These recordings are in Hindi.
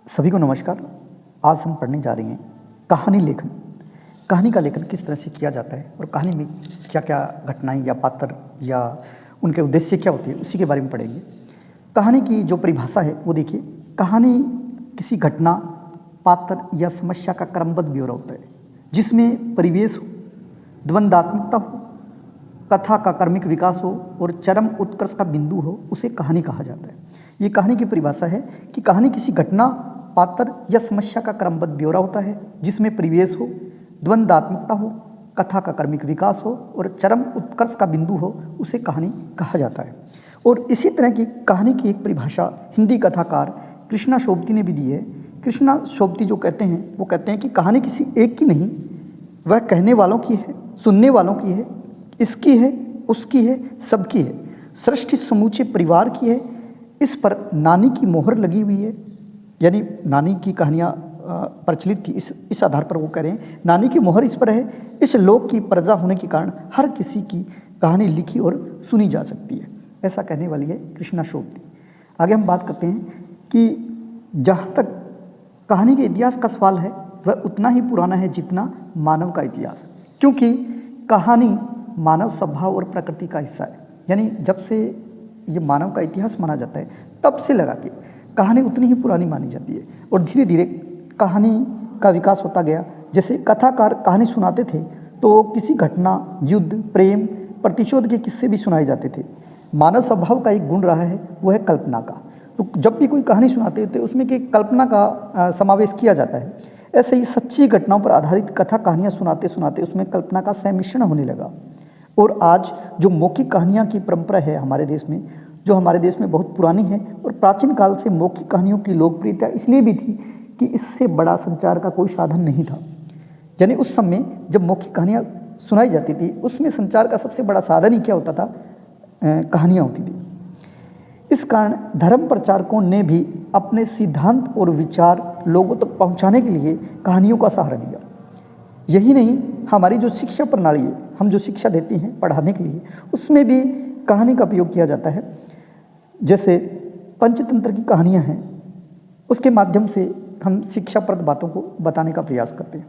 सभी को नमस्कार। आज हम पढ़ने जा रहे हैं कहानी लेखन। कहानी का लेखन किस तरह से किया जाता है और कहानी में क्या क्या घटनाएं या पात्र या उनके उद्देश्य क्या होते हैं, उसी के बारे में पढ़ेंगे। कहानी की जो परिभाषा है वो देखिए, कहानी किसी घटना, पात्र या समस्या का क्रमबद्ध ब्यौरा होता है जिसमें परिवेश हो, द्वंद्वात्मकता हो, कथा का क्रमिक विकास हो और चरम उत्कर्ष का बिंदु हो, उसे कहानी कहा जाता है। ये कहानी की परिभाषा है कि कहानी किसी घटना, पात्र या समस्या का क्रमबद्ध ब्यौरा होता है जिसमें परिवेश हो, द्वंद्वात्मकता हो, कथा का क्रमिक विकास हो और चरम उत्कर्ष का बिंदु हो, उसे कहानी कहा जाता है। और इसी तरह की कहानी की एक परिभाषा हिंदी कथाकार कृष्णा शोभती ने भी दी है। कृष्णा शोभती जो कहते हैं वो कहते हैं कि कहानी किसी एक की नहीं, वह कहने वालों की है, सुनने वालों की है, इसकी है, उसकी है, सबकी है, सृष्टि समूचे परिवार की है। इस पर नानी की मोहर लगी हुई है, यानी नानी की कहानियाँ प्रचलित थी, इस आधार पर वो कह रहे हैं नानी की मोहर इस पर है। इस लोक की प्रजा होने के कारण हर किसी की कहानी लिखी और सुनी जा सकती है, ऐसा कहने वाली है कृष्णा शोभती। आगे हम बात करते हैं कि जहाँ तक कहानी के इतिहास का सवाल है वह उतना ही पुराना है जितना मानव का इतिहास, क्योंकि कहानी मानव स्वभाव और प्रकृति का हिस्सा है। यानी जब से ये मानव का इतिहास माना जाता है तब से लगा के कहानी उतनी ही पुरानी मानी जाती है और धीरे धीरे कहानी का विकास होता गया। जैसे कथाकार कहानी सुनाते थे तो किसी घटना, युद्ध, प्रेम, प्रतिशोध के किस्से भी सुनाए जाते थे। मानव स्वभाव का एक गुण रहा है वो है कल्पना का। तो जब भी कोई कहानी सुनाते थे उसमें कि कल्पना का समावेश किया जाता है। ऐसे ही सच्ची घटनाओं पर आधारित कथा कहानियाँ सुनाते सुनाते उसमें कल्पना का सम्मिश्रण होने लगा। और आज जो मौखिक कहानियाँ की परंपरा है हमारे देश में, जो हमारे देश में बहुत पुरानी है, और प्राचीन काल से मौखिक कहानियों की लोकप्रियता इसलिए भी थी कि इससे बड़ा संचार का कोई साधन नहीं था। यानी उस समय जब मौखिक कहानियाँ सुनाई जाती थी उसमें संचार का सबसे बड़ा साधन ही क्या होता था? कहानियाँ होती थी। इस कारण धर्म प्रचारकों ने भी अपने सिद्धांत और विचार लोगों तक पहुँचाने के लिए कहानियों का सहारा लिया। यही नहीं, हमारी जो शिक्षा प्रणाली है, हम जो शिक्षा देते हैं पढ़ाने के लिए, उसमें भी कहानी का उपयोग किया जाता है। जैसे पंचतंत्र की कहानियाँ हैं, उसके माध्यम से हम शिक्षाप्रद बातों को बताने का प्रयास करते हैं।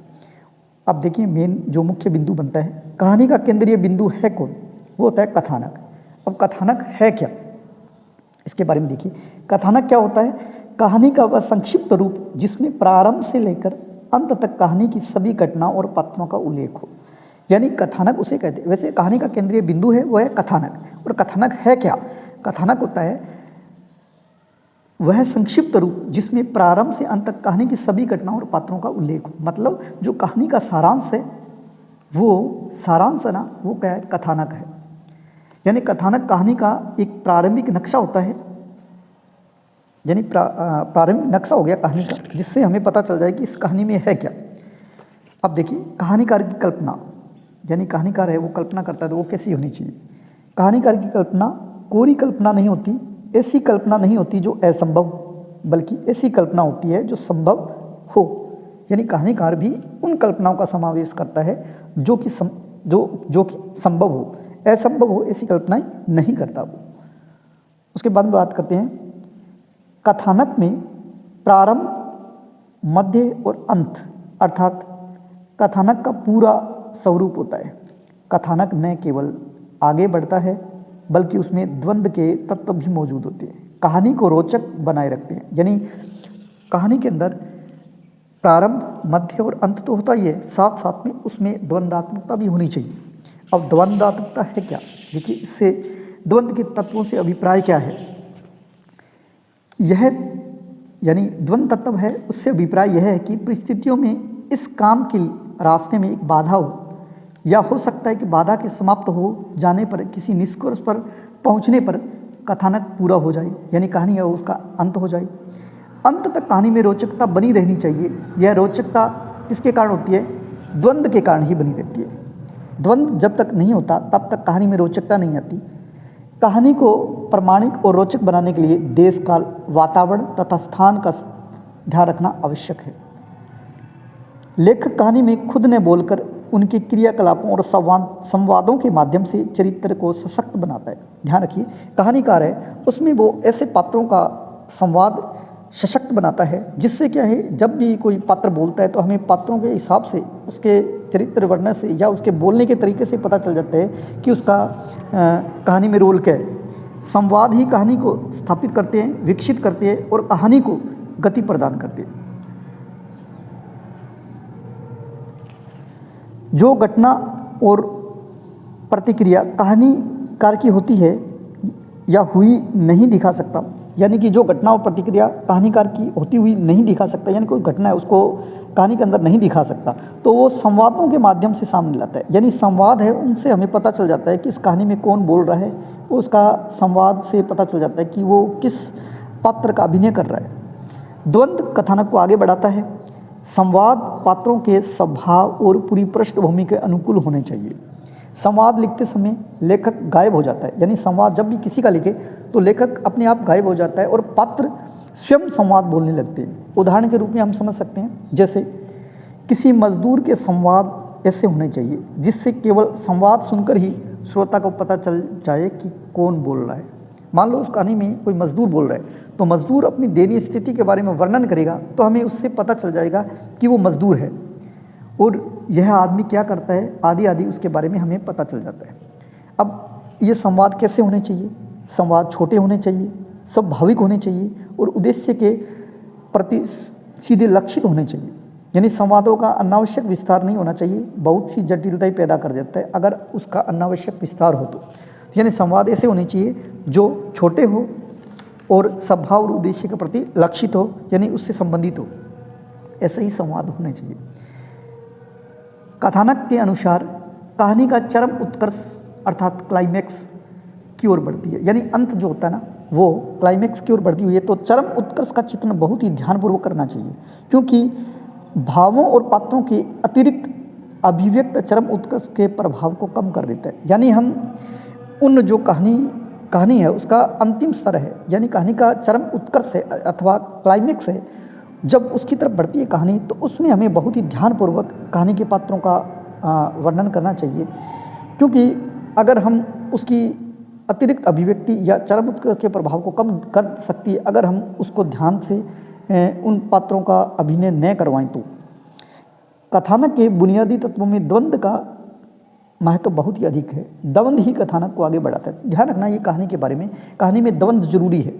अब देखिए, मेन जो मुख्य बिंदु बनता है, कहानी का केंद्रीय बिंदु है कौन? वो होता है कथानक। अब कथानक है क्या, इसके बारे में देखिए। कथानक क्या होता है? कहानी का वह संक्षिप्त रूप जिसमें प्रारंभ से लेकर अंत तक कहानी की सभी घटनाओं और पात्रों का उल्लेख हो, यानी कथानक उसे कहते हैं। वैसे कहानी का केंद्रीय बिंदु है वो है कथानक। और कथानक है क्या? कथानक होता है वह संक्षिप्त रूप जिसमें प्रारंभ से अंत तक कहानी की सभी घटनाओं और पात्रों का उल्लेख हो। मतलब जो कहानी का सारांश है, वो सारांश है ना, वो क्या है? कथानक है। यानी कथानक कहानी का एक प्रारंभिक नक्शा होता है, यानी प्रारंभिक नक्शा हो गया कहानी का, जिससे हमें पता चल जाए कि इस कहानी में है क्या। अब देखिए, कहानीकार की कल्पना, यानी कहानीकार है वो कल्पना करता है तो वो कैसी होनी चाहिए? कहानीकार की कल्पना कोरी कल्पना नहीं होती, ऐसी कल्पना नहीं होती जो असंभव, बल्कि ऐसी कल्पना होती है जो संभव हो। यानी कहानीकार भी उन कल्पनाओं का समावेश करता है जो कि संभव हो, असंभव हो ऐसी कल्पनाएं नहीं करता वो। उसके बाद में बात करते हैं कथानक में प्रारंभ, मध्य और अंत, अर्थात कथानक का पूरा स्वरूप होता है। कथानक न केवल आगे बढ़ता है बल्कि उसमें द्वंद्व के तत्व भी मौजूद होते हैं, कहानी को रोचक बनाए रखते हैं। यानी कहानी के अंदर प्रारंभ, मध्य और अंत तो होता ही है, साथ साथ में उसमें द्वंद्वात्मकता भी होनी चाहिए। अब द्वंद्वात्मकता है क्या? देखिए, इससे द्वंद्व के तत्वों से अभिप्राय क्या है? यह यानी द्वंद्व तत्व है, उससे अभिप्राय यह है कि परिस्थितियों में इस काम के रास्ते में एक बाधा हो, या हो सकता है कि बाधा के समाप्त हो जाने पर, किसी निष्कर्ष पर पहुंचने पर कथानक पूरा हो जाए, यानी कहानी है उसका अंत हो जाए। अंत तक कहानी में रोचकता बनी रहनी चाहिए। यह रोचकता किसके कारण होती है? द्वंद्व के कारण ही बनी रहती है। द्वंद्व जब तक नहीं होता तब तक कहानी में रोचकता नहीं आती। कहानी को प्रामाणिक और रोचक बनाने के लिए देश, काल, वातावरण तथा स्थान का ध्यान रखना आवश्यक है। लेखक कहानी में खुद ने बोलकर उनके क्रियाकलापों और संवादों के माध्यम से चरित्र को सशक्त बनाता है। ध्यान रखिए, कहानीकार है उसमें वो ऐसे पात्रों का संवाद सशक्त बनाता है, जिससे क्या है जब भी कोई पात्र बोलता है तो हमें पात्रों के हिसाब से, उसके चरित्र वर्णन से या उसके बोलने के तरीके से पता चल जाता है कि उसका कहानी में रोल क्या है। संवाद ही कहानी को स्थापित करते हैं, विकसित करते हैं और कहानी को गति प्रदान करते हैं। जो घटना और प्रतिक्रिया कहानीकार की होती है या हुई नहीं दिखा सकता, यानी कि जो घटना और प्रतिक्रिया कहानीकार की होती हुई नहीं दिखा सकता, यानी कोई घटना है उसको कहानी के अंदर नहीं दिखा सकता, तो वो संवादों के माध्यम से सामने लाता है। यानी संवाद है, उनसे हमें पता चल जाता है कि इस कहानी में कौन बोल रहा है, उसका संवाद से पता चल जाता है कि वो किस पात्र का अभिनय कर रहा है। द्वंद्व कथानक को आगे बढ़ाता है। संवाद पात्रों के स्वभाव और पूरी पृष्ठभूमि के अनुकूल होने चाहिए। संवाद लिखते समय लेखक गायब हो जाता है, यानी संवाद जब भी किसी का लिखे तो लेखक अपने आप गायब हो जाता है और पात्र स्वयं संवाद बोलने लगते हैं। उदाहरण के रूप में हम समझ सकते हैं, जैसे किसी मजदूर के संवाद ऐसे होने चाहिए जिससे केवल संवाद सुनकर ही श्रोता को पता चल जाए कि कौन बोल रहा है। मान लो उस कहानी में कोई मजदूर बोल रहा है, तो मजदूर अपनी दयनीय स्थिति के बारे में वर्णन करेगा तो हमें उससे पता चल जाएगा कि वो मजदूर है और यह आदमी क्या करता है, आदि आदि उसके बारे में हमें पता चल जाता है। अब ये संवाद कैसे होने चाहिए? संवाद छोटे होने चाहिए, स्वाभाविक होने चाहिए और उद्देश्य के प्रति सीधे लक्षित होने चाहिए। यानी संवादों का अनावश्यक विस्तार नहीं होना चाहिए, बहुत सी जटिलताएं पैदा कर देता है अगर उसका अनावश्यक विस्तार हो तो। यानी संवाद ऐसे होने चाहिए जो छोटे हो और स्वभाव और उद्देश्य के प्रति लक्षित हो, यानी उससे संबंधित हो, ऐसे ही संवाद होने चाहिए। कथानक के अनुसार कहानी का चरम उत्कर्ष अर्थात क्लाइमैक्स की ओर बढ़ती है, यानी अंत जो होता है ना वो क्लाइमैक्स की ओर बढ़ती हुई है। तो चरम उत्कर्ष का चित्रण बहुत ही ध्यानपूर्वक करना चाहिए, क्योंकि भावों और पात्रों के अतिरिक्त अभिव्यक्त चरम उत्कर्ष के प्रभाव को कम कर देता है। यानी हम उन जो कहानी है उसका अंतिम स्तर है, यानी कहानी का चरम उत्कर्ष है अथवा क्लाइमैक्स है, जब उसकी तरफ बढ़ती है कहानी तो उसमें हमें बहुत ही ध्यानपूर्वक कहानी के पात्रों का वर्णन करना चाहिए, क्योंकि अगर हम उसकी अतिरिक्त अभिव्यक्ति या चरम उत्कर्ष के प्रभाव को कम कर सकती है अगर हम उसको ध्यान से उन पात्रों का अभिनय न करवाएं तो। कथानक के बुनियादी तत्वों में द्वंद्व का महत्व बहुत ही अधिक है। द्वंद्व ही कथानक को आगे बढ़ाता है। ध्यान रखना ये कहानी के बारे में, कहानी में द्वंद्व जरूरी है।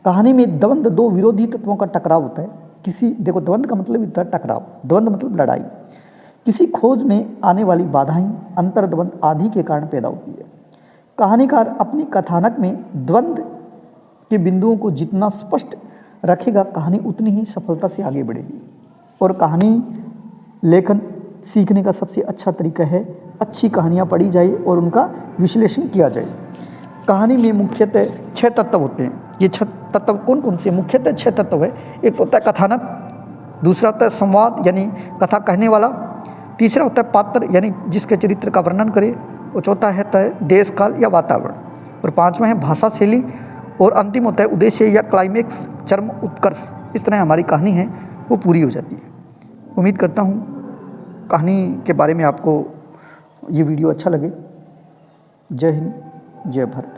कहानी में द्वंद्व दो विरोधी तत्वों का टकराव होता है। देखो द्वंद्व का मतलब होता है टकराव, द्वंद्व मतलब लड़ाई। किसी खोज में आने वाली बाधाएं अंतर्द्वंद आदि के कारण पैदा होती है। कहानीकार अपने कथानक में द्वंद्व के बिंदुओं को जितना स्पष्ट रखेगा कहानी उतनी ही सफलता से आगे बढ़ेगी। और कहानी लेखन सीखने का सबसे अच्छा तरीका है अच्छी कहानियाँ पढ़ी जाए और उनका विश्लेषण किया जाए। कहानी में मुख्यतः 6 तत्व होते हैं। ये 6 तत्व कौन कौन से? मुख्यतः 6 तत्व है। एक तो होता है कथानक, दूसरा होता है संवाद यानी कथा कहने वाला, तीसरा होता है पात्र यानी जिसके चरित्र का वर्णन करे, और चौथा है देश काल या वातावरण, और पांचवा है भाषा शैली, और अंतिम होता है उद्देश्य या क्लाइमैक्स चरम उत्कर्ष। इस तरह हमारी कहानी है वो पूरी हो जाती है। उम्मीद करता हूँ कहानी के बारे में आपको ये वीडियो अच्छा लगे। जय हिंद, जय भारत।